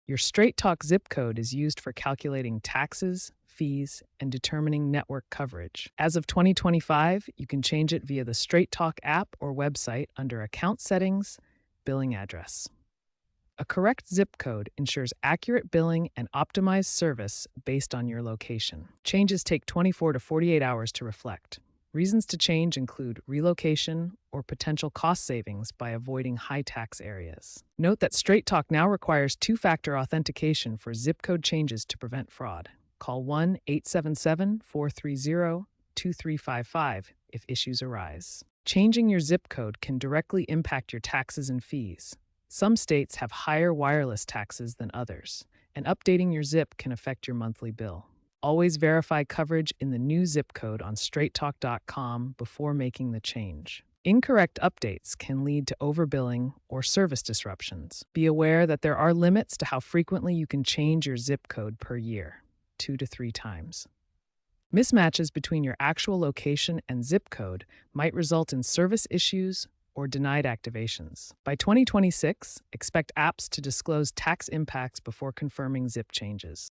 Your Straight Talk zip code is used for calculating taxes, fees, and determining network coverage. As of 2025, you can change it via the Straight Talk app or website under Account Settings, Billing Address. A correct zip code ensures accurate billing and optimized service based on your location. Changes take 24 to 48 hours to reflect. Reasons to change include relocation or potential cost savings by avoiding high tax areas. Note that Straight Talk now requires two-factor authentication for zip code changes to prevent fraud. Call 1-877-430-2355 if issues arise. Changing your zip code can directly impact your taxes and fees. Some states have higher wireless taxes than others, and updating your zip can affect your monthly bill. Always verify coverage in the new zip code on straighttalk.com before making the change. Incorrect updates can lead to overbilling or service disruptions. Be aware that there are limits to how frequently you can change your zip code per year, 2 to 3 times. Mismatches between your actual location and zip code might result in service issues or denied activations. By 2026, expect apps to disclose tax impacts before confirming zip changes.